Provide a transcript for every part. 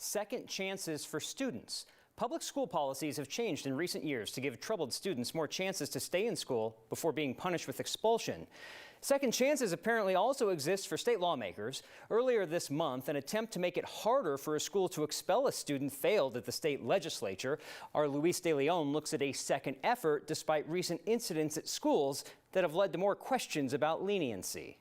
Second chances for students. Public school policies have changed in recent years to give troubled students more chances to stay in school before being punished with expulsion. Second chances apparently also exist for state lawmakers. Earlier this month, an attempt to make it harder for a school to expel a student failed at the state legislature. Our Luis De Leon looks at a second effort despite recent incidents at schools that have led to more questions about leniency.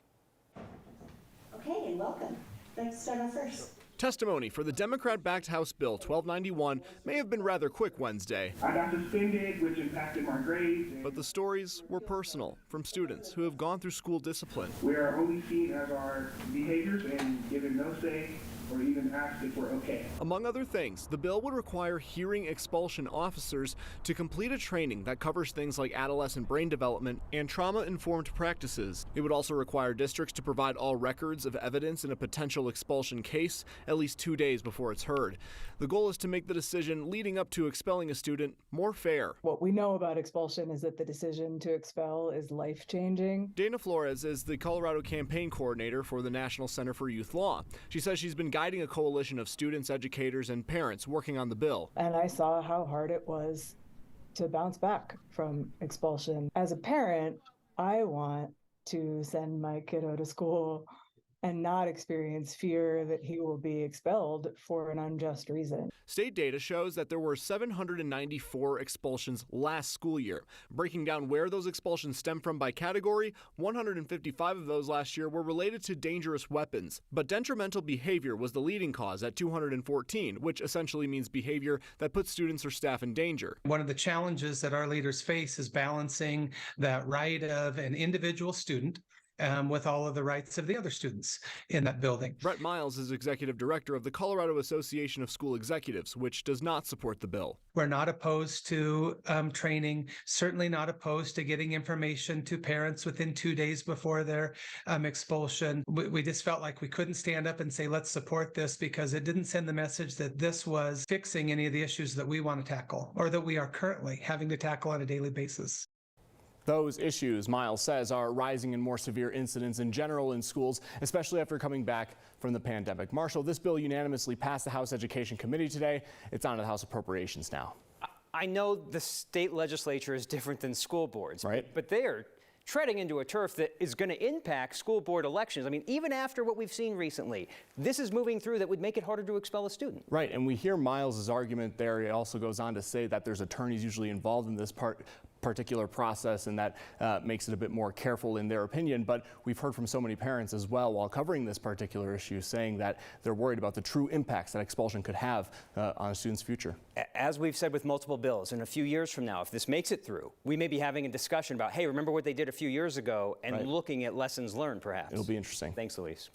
Okay, welcome. Let's start off first. Testimony for the Democrat-backed House Bill 1291 may have been rather quick Wednesday. I got suspended, which impacted my grades. But the stories were personal from students who have gone through school discipline. We are only seen as our behaviors and given no say or even asked if we're okay. Among other things, the bill would require hearing expulsion officers to complete a training that covers things like adolescent brain development and trauma-informed practices. It would also require districts to provide all records of evidence in a potential expulsion case at least 2 days before it's heard. The goal is to make the decision leading up to expelling a student more fair. What we know about expulsion is that the decision to expel is life-changing. Dana Flores is the Colorado campaign coordinator for the National Center for Youth Law. She says she's been guiding a coalition of students, educators, and parents working on the bill. And I saw how hard it was to bounce back from expulsion. As a parent, I want to send my kiddo to school and not experience fear that he will be expelled for an unjust reason. State data shows that there were 794 expulsions last school year. Breaking down where those expulsions stem from by category, 155 of those last year were related to dangerous weapons. But detrimental behavior was the leading cause at 214, which essentially means behavior that puts students or staff in danger. One of the challenges that our leaders face is balancing that right of an individual student with all of the rights of the other students in that building. Brett Miles is executive director of the Colorado Association of School Executives, which does not support the bill. We're not opposed to training, certainly not opposed to getting information to parents within 2 days before their expulsion. We just felt like we couldn't stand up and say, let's support this, because it didn't send the message that this was fixing any of the issues that we want to tackle or that we are currently having to tackle on a daily basis. Those issues, Miles says, are rising in more severe incidents in general in schools, especially after coming back from the pandemic. Marshall, this bill unanimously passed the House Education Committee today. It's on to the House Appropriations now. I know the state legislature is different than school boards, right? But they are treading into a turf that is going to impact school board elections. I mean, even after what we've seen recently, this is moving through that would make it harder to expel a student. Right, and we hear Miles's argument there. He also goes on to say that there's attorneys usually involved in this particular process, and that makes it a bit more careful in their opinion. But we've heard from so many parents as well while covering this particular issue saying that they're worried about the true impacts that expulsion could have on a student's future. As we've said with multiple bills, in a few years from now, if this makes it through, we may be having a discussion about, hey, remember what they did a few years ago, and looking at lessons learned perhaps. It'll be interesting. Thanks, Luis.